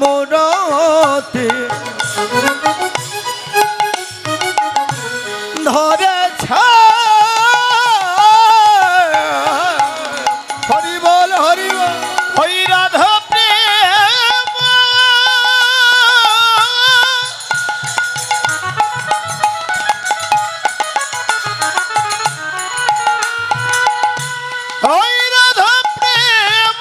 মূরতি ধরেছে হরি বল হরি বল ওই রাধা প্রেম ওই রাধা প্রেম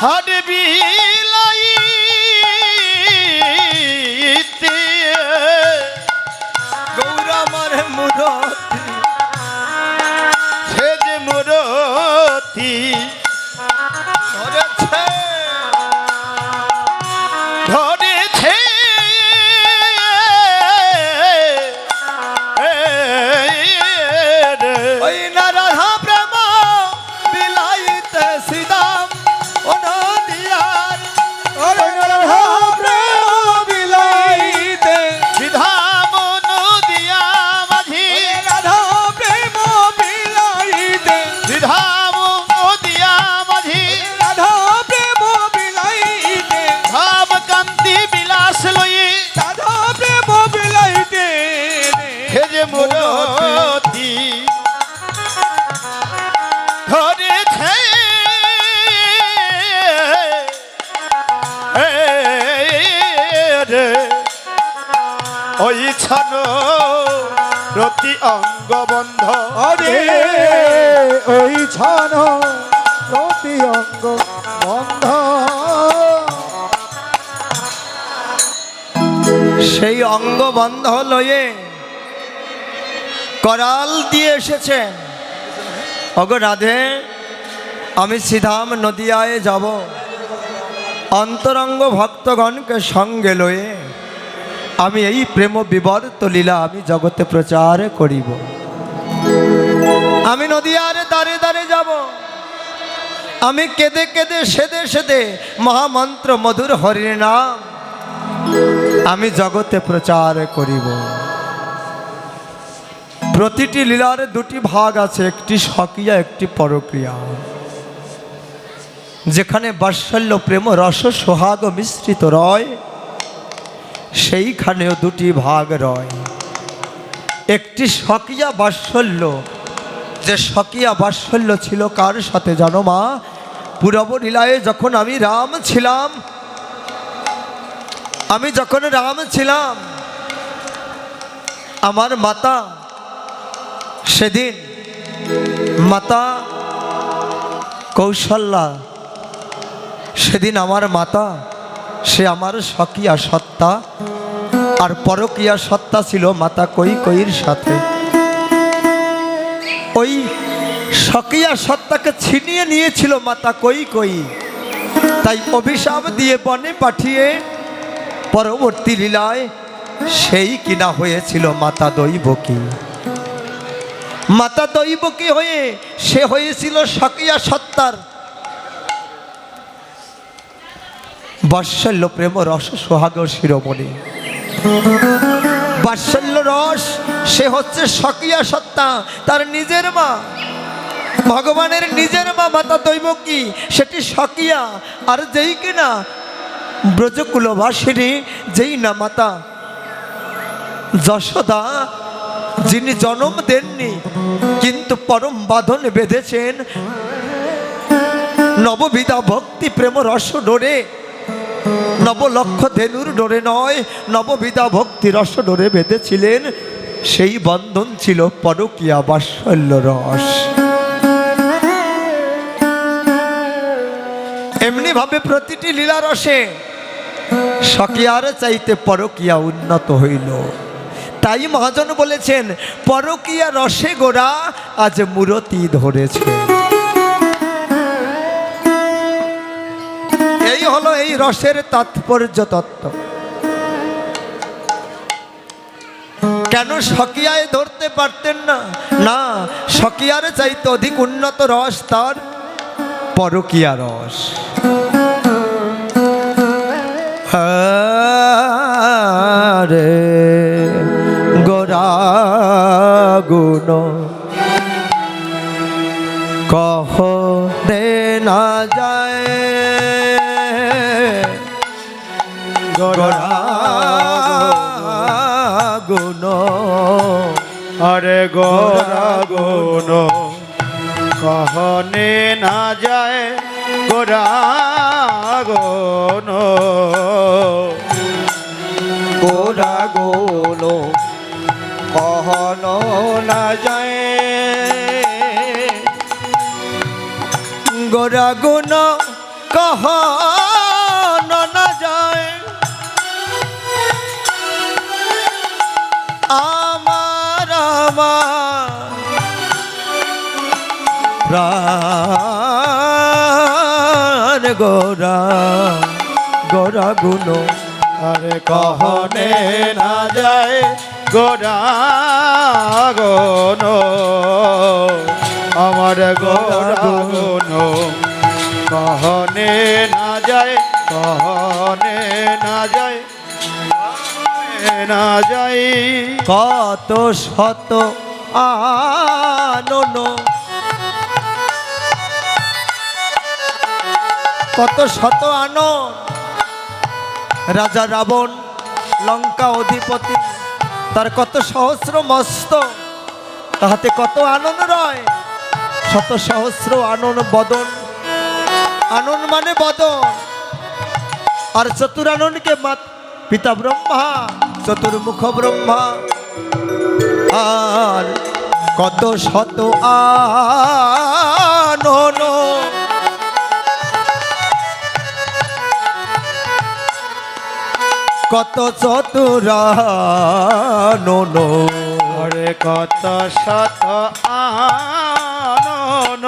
হাট বিলাইতে গৌরামার মূরতি সে যে মূরতি ধরেছে ধরেছে ওই না রাধা প্রেম বিলাইতে শ্রীদাম ও নদিয়ার ওই না রাধা প্রেম বিলাইতে বিধাম নদিয়া মাঝি রাধা প্রেম বিলাইতে বিধাম নদিয়া মাঝি রাধা প্রেম বিলাইতে ভাব কান্তি বিলাস লই রাধা প্রেম বিলাইতে হে যে মূরতি ধরেছে ওই ছান রতি অঙ্গবন্ধ আরে ওই ছান প্রতি অঙ্গ বন্ধ সেই অঙ্গ বন্ধ লয়ে করাল দিয়ে এসেছেন ওগো রাধে আমি সিধাম নদিয়ায় যাব অন্তরঙ্গ ভক্তগণকে সঙ্গে লয়ে আমি এই প্রেম বিবর্ত লীলা আমি জগতে প্রচার করিব আমি নদিয়ার দ্বারে দ্বারে যাব আমি কেঁদে কেঁদে সেদে সেদে মহামন্ত্র মধুর হরির নাম আমি জগতে প্রচার করিব প্রতিটি লীলার দুটি ভাগ আছে একটি স্বকীয়া একটি পরক্রিয়া যেখানে বাৎসল্য প্রেম রস সোহাগ মিশ্রিত রয় সেইখানেও দুটি ভাগ রয় একটি স্বকীয়া বাৎসল্য যে স্বকীয়া বাৎসল্য ছিল কার সাথে জানো মা পূরব লীলায় যখন আমি রাম ছিলাম আমার মাতা সেদিন মাতা কৌশল্যা সেদিন আমার মাতা সে আমার স্বকীয়া সত্তা আর পরকীয়া সত্তা ছিল মাতা কৈকেয়ীর সাথে ওই স্বকীয়া সত্তাকে ছিনিয়ে নিয়েছিল মাতা কৈকেয়ী তাই অভিশাপ দিয়ে বনে পাঠিয়ে পরবর্তী লীলায় সেই কিনা হয়েছিল মাতা দৈবকী মাতা দৈবকী হয়ে সে হয়েছিল স্বকীয়া সত্তার বাৎসল্য প্রেম রস সোহাগ শিরোমণি বাৎসল্য রস সে হচ্ছে স্বকীয়া সত্তা তার নিজের মা ভগবানের নিজের মা মাতা দৈবকী সেটি স্বকীয়া আর যেই কিনা ব্রজকুলবাসিনী যেই না মাতা যশোদা যিনি জন্ম দেননি কিন্তু পরম বাঁধন বেঁধেছেন নববিধা ভক্তি প্রেম রস ডোরে নবলক্ষ ধেনুর ডোরে নয় নববিধা ভক্তি রস ডোরে বেঁধেছিলেন সেই বন্ধন ছিল পরকীয়া বাৎসল্য রস এমনি ভাবে প্রতিটি লীলা রসে স্বকীয়ার চাইতে পরকীয়া উন্নত হইল তাই মহাজন বলেছেন পরকীয়া রসে গোরা আজ মূরতি ধরেছে এই হলো এই রসের তাৎপর্য তত্ত্ব কেন স্বকীয়ায় ধরতে পারতেন না না স্বকীয়ার চাইতে অধিক উন্নত রস তার পরকীয়া রস রে গোরা গুণ কহ দে না যায় গোরা গুণ আরে গোরা গুণ কহনে না যায় গোরা গুণ গোরা গুণ কহন না যায় গোরা গুণ কহন না যায় আমার প্রাণ গোরা গোরা গুণ আরে কহনে না যায় গোরা গুণ আমার গোরা গুণ কহনে না যায় কহনে না যায় না যায় কত শত আনন কত শত আনন রাজা রাবণ লঙ্কা অধিপতি তার কত সহস্র মস্ত তাহাতে কত আনন রয় শত সহস্র আনন বদন আনন মানে বদন আর চতুরাননকে পিতা ব্রহ্মা চতুর্মুখ ব্রহ্মা আর কত শত আনন কত চতুরানন আরে কত শত আনন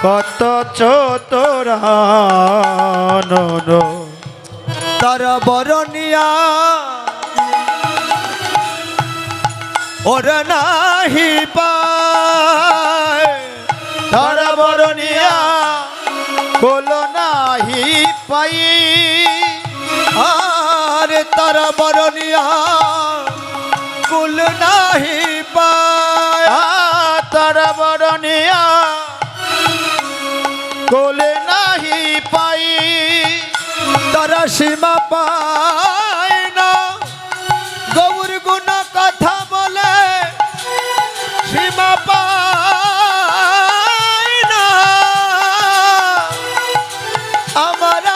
কত চতুরানন তার বরণিয়া ওর নাহি পায় ধর বরণিয়া কোল নাহি পাই আর তার বরণিয়া কুল নাহি পায় তার বরণিয়া কোলে নাহি পাই তারা সীমা পায় না গৌর গুণ কথা বলে সীমা পায় না আমার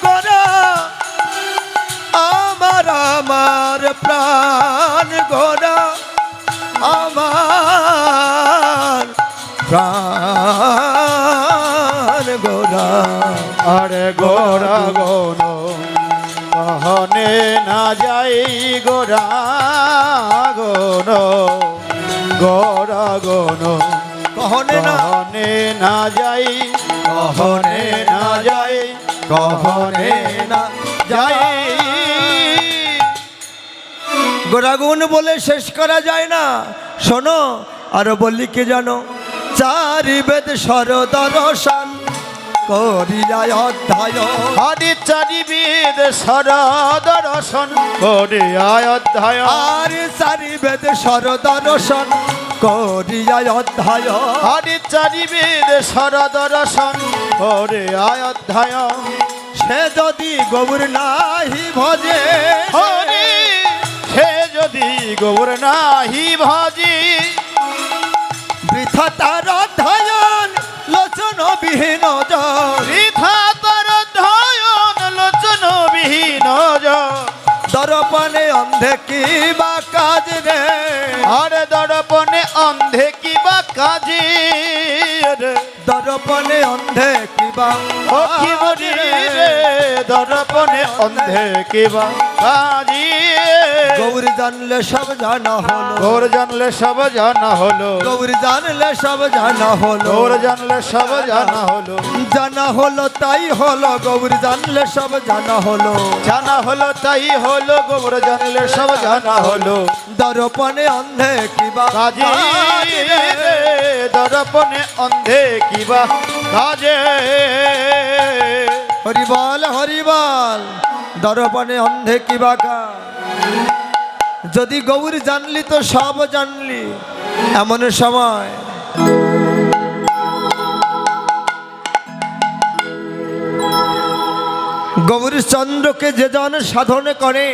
গোরা আমার প্রাণ গোরা আমার প্রাণ গোরা আরে গোরা গৌন কহনে না যাই গোরা গৌন গোরা গৌন কহনে না কহনে না যাই কহনে না যাই কহনে না যাই গোরাগুণ বলে শেষ করা যায় না শোনো আরো বললি কি জানো চারি বেদ সর দর্শন করিয়ায় অধ্যায় আদি চারি বেদ সরদ রসন করে অধ্যায় আর চারি বেদ সর দর্শন করিয়ায় অধ্যায় আদি চারি বেদ সরদ রসন করে অধ্যায় সে যদি গৌর নাহি ভজে হরি সে যদি গৌর নাহি ভজি বৃথা তার অধ্যয়ন লোচন বিহীন বৃথা তার অধ্যয়ন লোচন বিহীন দর্পণে অন্ধে কি বা কাজ রে আরে দর্পণে অন্ধে কি বা কাজে দর্পণে অন্ধে কি বা ও কি বলি রে দর্পণে অন্ধে কি বা কাজে গৌর জানলে সব জানা হলো গৌর জানলে সব জানা হলো গৌর জানলে সব জানা হলো গৌর জানলে সব জানা হলো জানা হলো তাই হলো গৌর জানলে সব জানা হলো জানা হলো তাই হলো গৌর জানলে সব জানা হলো দর্পণে অন্ধে কি বা কাজে রে দর্পণে অন্ধে কি বা কাজে হরিবল হরিবল দর্পণে অন্ধে কি বাঁকা। যদি গৌর জানলি তো সব জানলি। এমন সময় গৌর চন্দ্রকে যে জন সাধন করে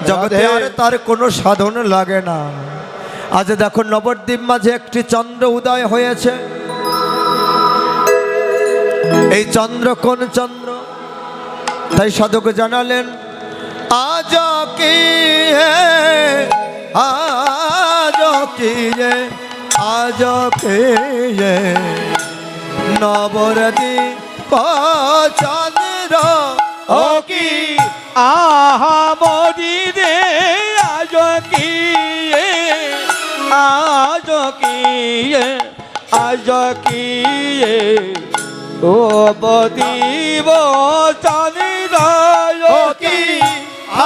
জগতে আর তার কোনো সাধন লাগে না। আজ দেখো নবদ্বীপ মাঝে একটি চন্দ্র উদয় হয়েছে। এই চন্দ্র কোন চন্দ্র? তাই সাধক জানালেন আজ কি আজ কি আজ কি নবদ্বীপ চন্দ্র ও কি আহা মরি রে আজ কি আজ কি আজ কি ও বদিব চন্দ্র ও কি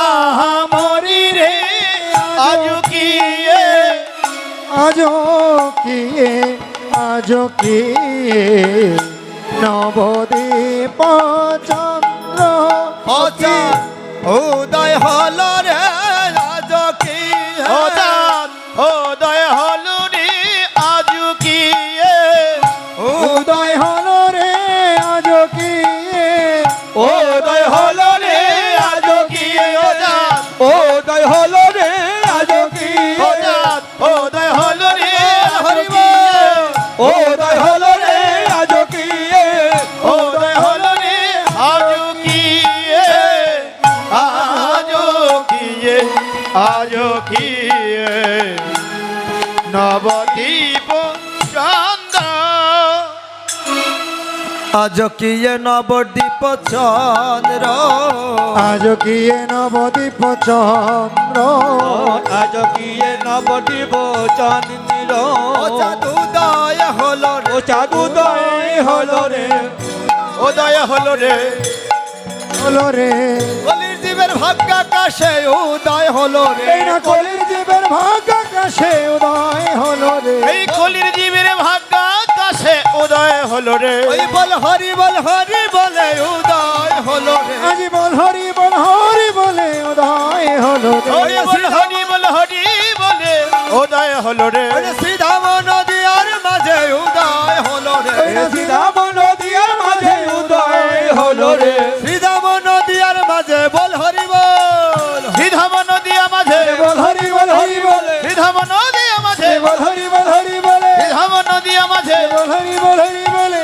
আহা মরি রে আজ কি আজ কি আজ কি নবদ্বীপ চন্দ্র উদয় হল রে আজ কি উদয় হল রে আজ কি উদয় হল রে আজ কি উদয় হল রে আজ কি উদয় হল রে আজ কি উদয় হল রে হরি উদয় হল রে আজ কি উদয় হল রে আজ কি আজ কি নবদ্বীপ চন্দ্র আজ কি নবদ্বীপ চন্দ্র আজ কি নবদ্বীপ চন্দ্র আজ কি নবদ্বীপ চন্দ্র ও চাঁদুদয় হল রে ও চাঁদুদয় হল রে উদয় হল রে হল রে কলির জীবের ভাগ্য আকাশে উদয় হল রে এই না কলির জীবের ভাগ্য আকাশে উদয় হল রে এই কলির জীবের ভাগ্য আকাশে উদয় হল রে ওই বল হরি বলে উদয় হল রে আজ বল হরি বলে উদয় হল রে ওই বল হরি বলে উদয় হল রে ওই শ্রীধাম নদীর মাঝে উদয় হল রে শ্রীধাম নদীর মাঝে উদয় হল রে শ্রীধাম নদীর মাঝে বল হরি বল শ্রীধাম নদীর মাঝে বল হরি বলে শ্রীধাম নদীর মাঝে বল হরি বলে শ্রীধাম নদীর মাঝে বল হরি বলে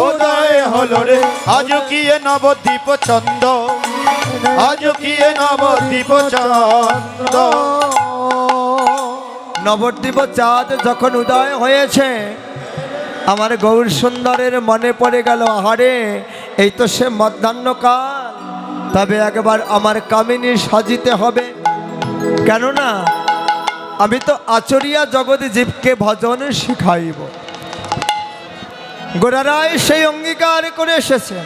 উদয় হল রে আজ কি নবদ্বীপ চন্দ্র আজ কি নবদ্বীপ চন্দ্র নবদ্বীপ চাঁদ যখন উদয় হয়েছে আমার গৌর সুন্দরের মনে পড়ে গেল আহারে এই তো সে মধ্যাহ্নকাল, তবে একবার আমার কামিনী সাজিতে হবে। কেননা আমি তো আচরিয়া জগৎ জীবকে ভজন শিখাইব। গোরারায় সেই অঙ্গীকার করে এসেছেন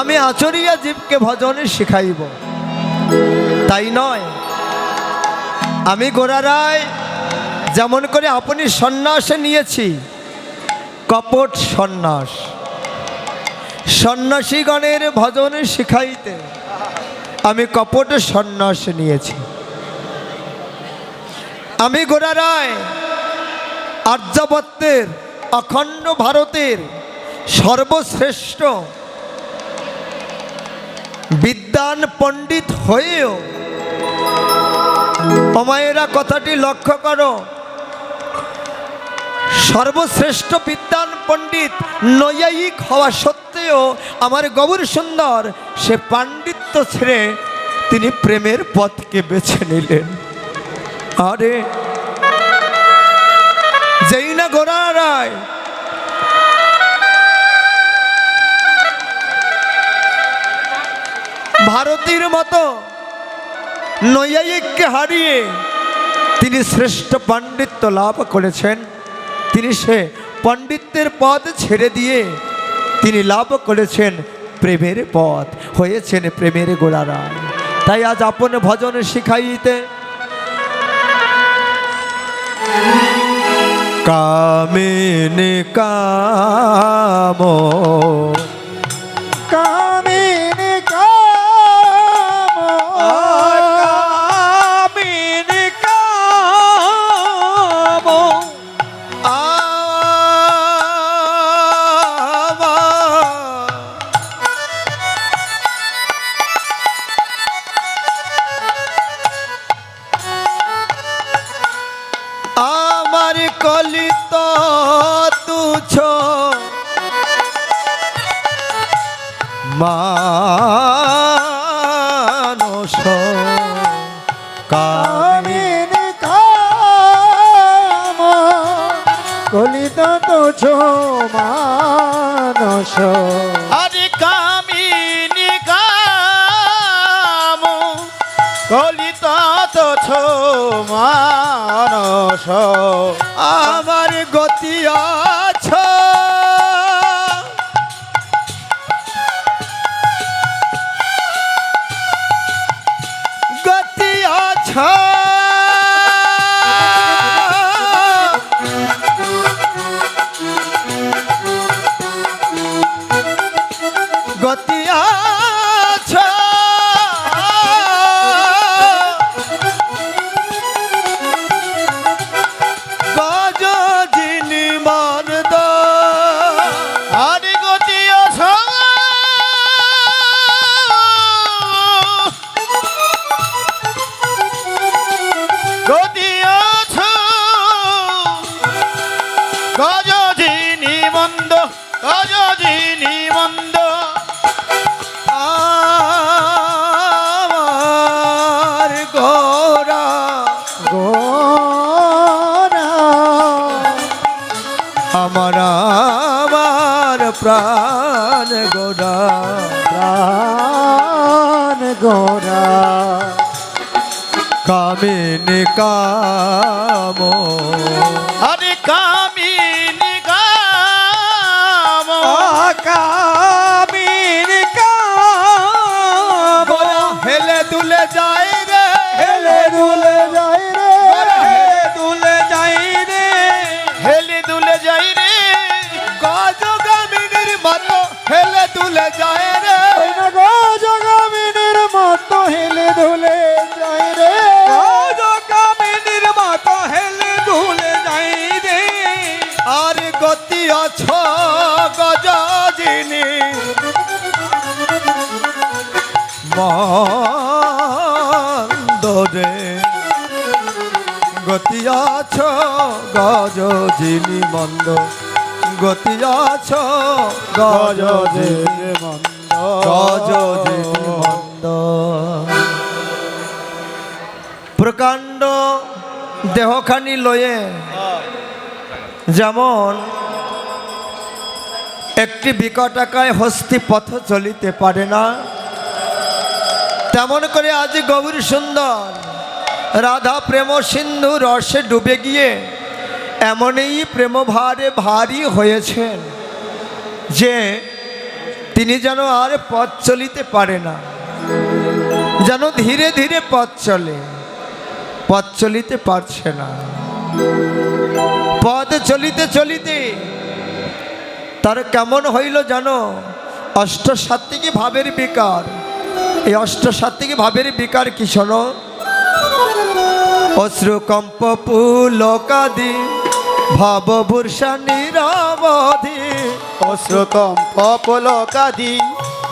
আমি আচরিয়া জীবকে ভজন শিখাইব। তাই নয়, আমি গোরারায় যেমন করে আপনি সন্ন্যাসে নিয়েছি কপট সন্ন্যাস, সন্ন্যাসীগণের ভজন শিখাইতে আমি কপট সন্ন্যাস নিয়েছি। আমি গোরারায় আর্যাবর্তের অখণ্ড ভারতের সর্বশ্রেষ্ঠ বিদ্বান পণ্ডিত হয়েও অমায়েরা কথাটি লক্ষ্য করো, সর্বশ্রেষ্ঠ বিদ্বান পণ্ডিত নৈয়ায়িক হওয়া সত্ত্বেও আমার গৌর সুন্দর সে পাণ্ডিত্য ছেড়ে তিনি প্রেমের পথকে বেছে নিলেন। আরে যেই না গোরারায় ভারতীর মতো নৈয়ায়িককে হারিয়ে তিনি শ্রেষ্ঠ পাণ্ডিত্য লাভ করেছেন, তিনি সে পণ্ডিতের পথ ছেড়ে দিয়ে তিনি লাভ করেছেন প্রেমের পথ, হয়েছেন প্রেমের গোরারায়। তাই আজ আপন ভজন শিখাইতে কামিনী কাম কামে মানস আরে কামিনী কাম কলিত তছ মানস আমার গতি আছ গতি আছ গতি আছ গজ যিনি মর্দ আরে গতি অছ গতি অছ গজ যিনি মন্দ গজ যিনি মন্দ আমার গোরা গোরা আমার প্রাণ গোরা প্রাণ গোরা কামিনী কাম আরে কামিনী কাম কামিন কাম হেলে দুলে যায় রে হেলে দুলে যাই রে হেলে দুলে যাই রে হেলে দুলে যাই রে গজ কামিনীর মতো হেলে দুলে যায় রে ওই না গো জগামিনীর মতো হেলে দুলে যাই রে জগামিনীর মতো হেলে দুলে যাই রে আর গতি অছ গজ যিনি মন্দরে গতি আছ গজ যিনি মন্দ গতি আছ গজ যিনি গজ যিনি মন্দ প্রকাণ্ড দেহখানি লয়ে যেমন একটি বিকটাকায় হস্তি পথ চলিতে পারে না, তেমন করে আজ গৌর সুন্দর রাধা প্রেম সিন্ধু রসে ডুবে গিয়ে এমনই প্রেম ভারে ভারী হয়েছেন যে তিনি যেন আর পথ চলিতে পারে না, যেন ধীরে ধীরে পথ চলিতে পারছে না। পথ চলিতে চলিতে তার কেমন হইল জানো? অষ্টসাত্ত্বিকী ভাবের বিকার। এই অষ্টসাত্ত্বিকী ভাবের বিকার কি শোনো? অশ্রুকম্প পুলকাদি ভাবভূষা নিরবধি অশ্রুকম্প পুলকাদি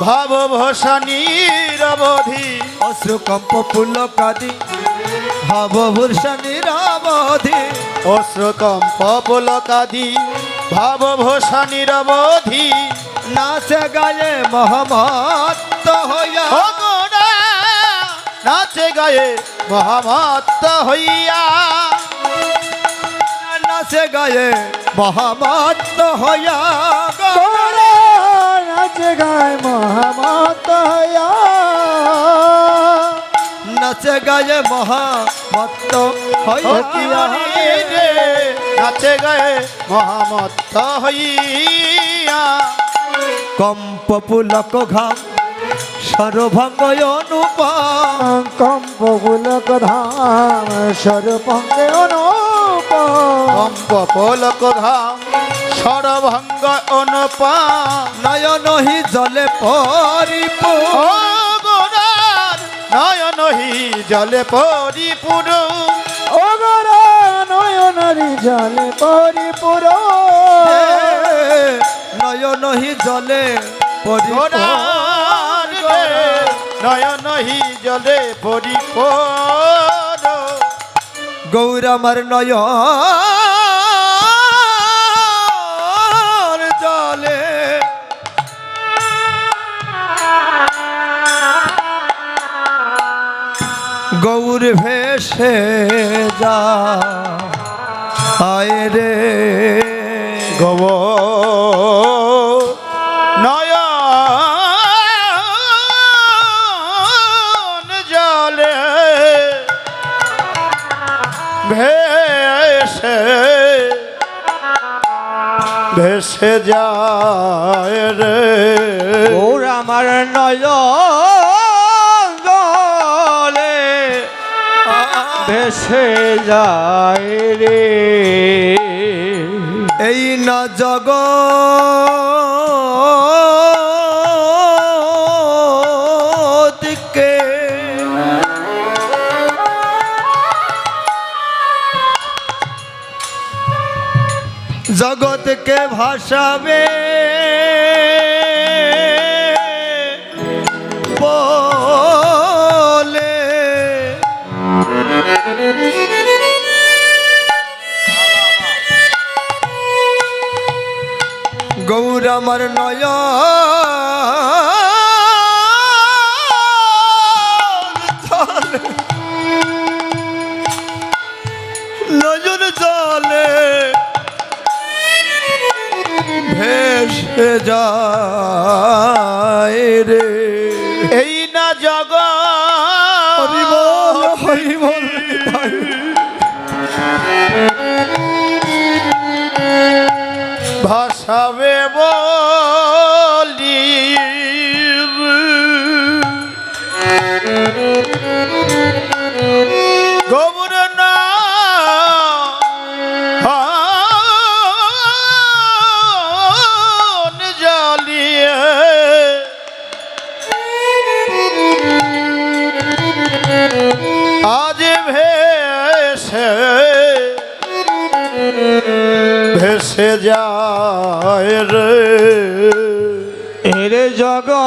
ভাবভূষা নিরবধি অশ্রুকম্প পুলকাদি ভাবভূষা নিরবধি অশ্রুকম্প পুলকাদি ভাবভূষা নিরবধি নাচে গায়ে মহামত্ত হইয়া ভগনা নাচে গায়ে মহামত্ত হইয়া নাচে গায়ে মহামত্ত হইয়া গোরা নাচে গায় মহামত হইয়া নাচে গায়ে মহামত্ত হইয়া রে নাচে গায়ে মহামত্ত হইয়া কম্প পুলক ঘাম সর্বভঙ্গ অনুপম কম্প গুলক ধাম সর্বঙ্গে অনুপ কম্প পুলক ধাম সরভঙ্গ অনুপা নয়নহি জলে পরিপূর্ণ গোরার নয়নহি জলে পরিপূর ওগরা নয়নারি জলে পরিপুর নয়নহি জলে গোরার নয়নহি জলে পরিপূর গৌরামার নয়ন জলে গৌর ভেসে যা আয় রে গব ভেসে যায় রে ওর আমার নয়ন জলে ভেসে যায় রে এই না জগৎকে জগৎকে ভাসাবে বলে গৌর আমার নয়ন জলে ভেসে যায় রে এই না হরি বল হরি বল ভাসাবে বলি গোবর না জ্বালিয়ে আজ ভেসে যায় রে এর জগৎকে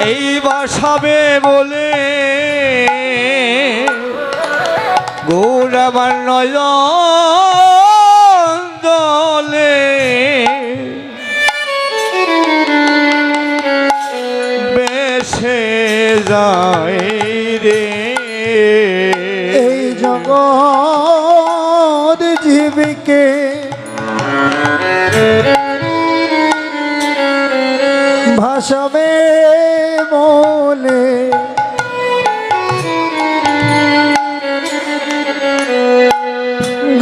এই বাসাবে বলে গৌর আমার নয়ন জলে বেসে যায় রে এই জগৎ জীবকে ভাসাবে বলে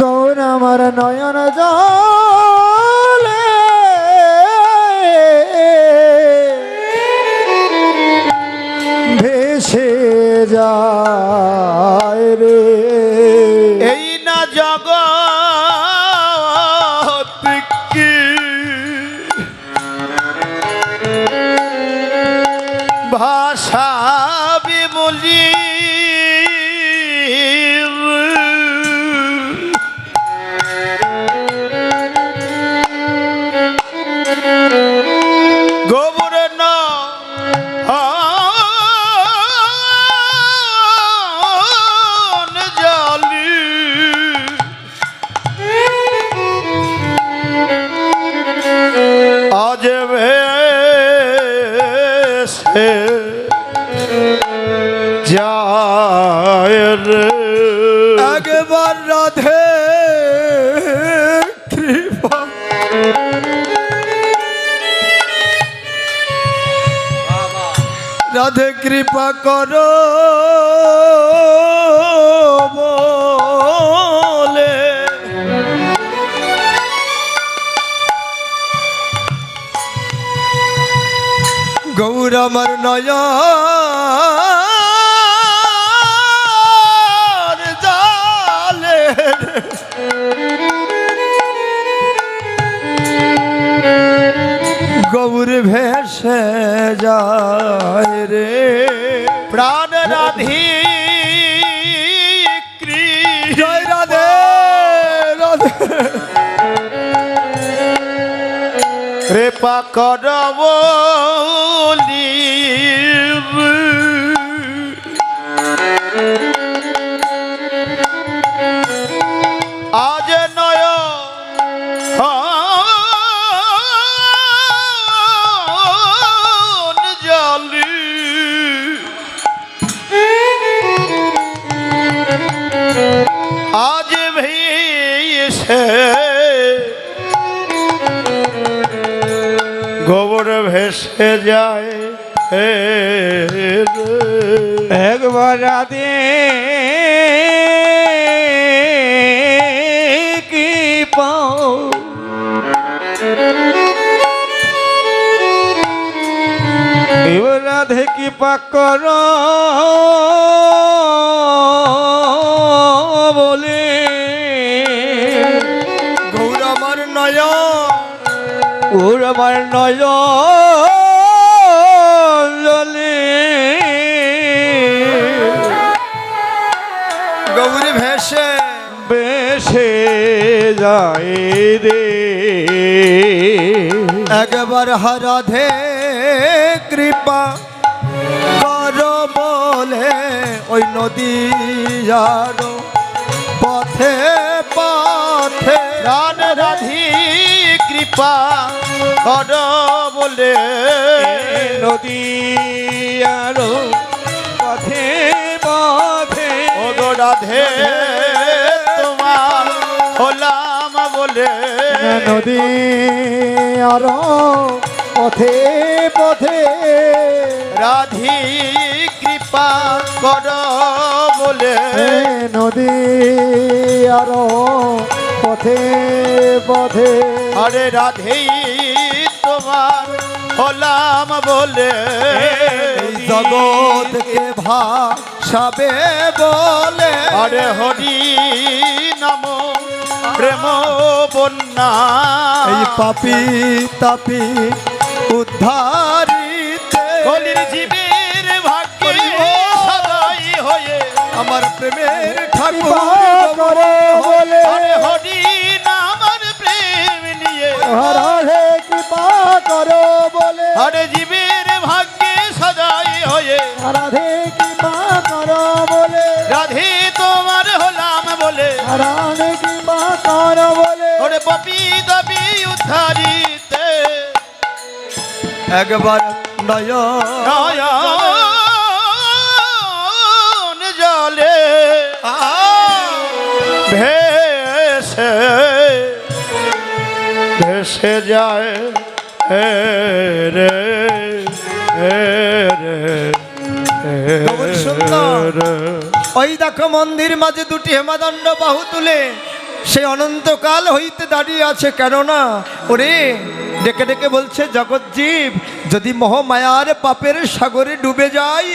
গৌর আমার নয়ন জলে ভেসে যায় রে এই না জগৎ কি ভাষা বিমলি গোবর না জালি আজ ভেসে যায় রে একবার রাধে কৃপা রাধে কৃপা করো বলে গৌর আমার নয়ন জালে গৌর ভেসে যায় রে প্রাণ রাধি জয় রাধে রাধে কৃপা কর বলি আজ নয় জালি আজ ভেসে গোবর ভেসে যায় হে রে। একবার রাধে কি পাও এবার রাধে কি পাক কর বলে গৌর আমার নয়ন ওর আমার নয়ন জলে গৌরী ভেসে বেশে যায় রে একবার রাধে কৃপা কর বলে ওই নদীর পথে পথে প্রাণ রাধি কৃপা কর বলে নদী আরো পথে পথে ও গো রাধে তোমার হলাম বলে নদী আর পথে পথে রাধি কৃপা কর বলে নদী আর পথে পথে আরে রাধে তোমার হলাম বলে এই জগৎকে ভাসাবে বলে আরে হরি নাম প্রেম বন্যা এই পাপি তাপি উদ্ধারিতে কলির জীবের ভাগ্যে সদাই হয়ে আমার প্রেমের ঠাকুর করে বলে আরে হরি নামের প্রেম নিয়ে রাধে কৃপা করো বলে আরে জীবের ভাগ্যে সদাই হয়ে রাধে কৃপা করো বলে রাধে তোমার হলাম বলে রাধে কৃপা করো বলে ওরে পপি দাবি উদ্ধারিতে একবার নয়ন নয়ন জলে ভেসে ভেসে যায় হে রে হে রে হে গৌরী সুন্দর। রে। ওই দেখো মন্দির মাঝে দুটি হেমাদণ্ড বাহু তুলে সে অনন্তকাল হইতে দাঁড়িয়ে আছে, কেননা ওরে ডেকে ডেকে বলছে জগৎজীব যদি মোহমায়ার পাপের সাগরে ডুবে যাই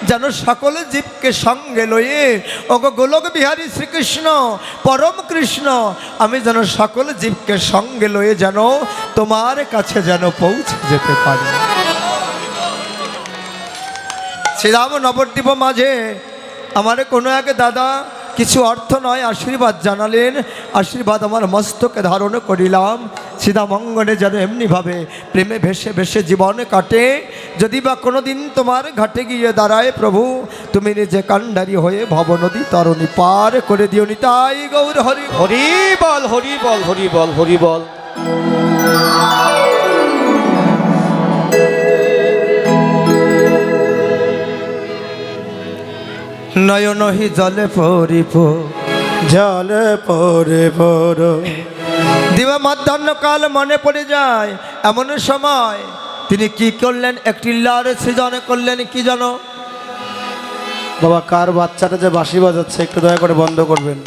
যেন সকল জীবকে সঙ্গে লয়ে ওগো গোলক বিহারী শ্রীকৃষ্ণ পরম কৃষ্ণ আমি যেন সকল জীবকে সঙ্গে লয়ে যেন তোমার কাছে যেন পৌঁছে যেতে পারি। শ্রীরাম নবদ্বীপ মাঝে আমার কোনো এক দাদা কিছু অর্থ নয় আশীর্বাদ জানালেন, আশীর্বাদ আমার মস্তকে ধারণ করিলাম। সীতামঙ্গনে যেন এমনিভাবে প্রেমে ভেসে ভেসে জীবন কাটে, যদি বা কোনো দিন তোমার ঘাটে গিয়ে দাঁড়ায় প্রভু তুমি নিজে কাণ্ডারি হয়ে ভবনদী তরণী পার করে দিও নিতাই গৌর হরি। হরি বল হরি বল হরি বল হরি বল নয়নহি জলে পরিপ জলে পরে পর দিবা মধ্যাহ্নকাল মনে পড়ে যায়, এমন সময় তিনি কি করলেন, একটি লার সৃজন করলেন। কি জানো বাবা কার বাচ্চাটা যে বাঁশি বাজাচ্ছে একটু দয়া করে বন্ধ করবেন।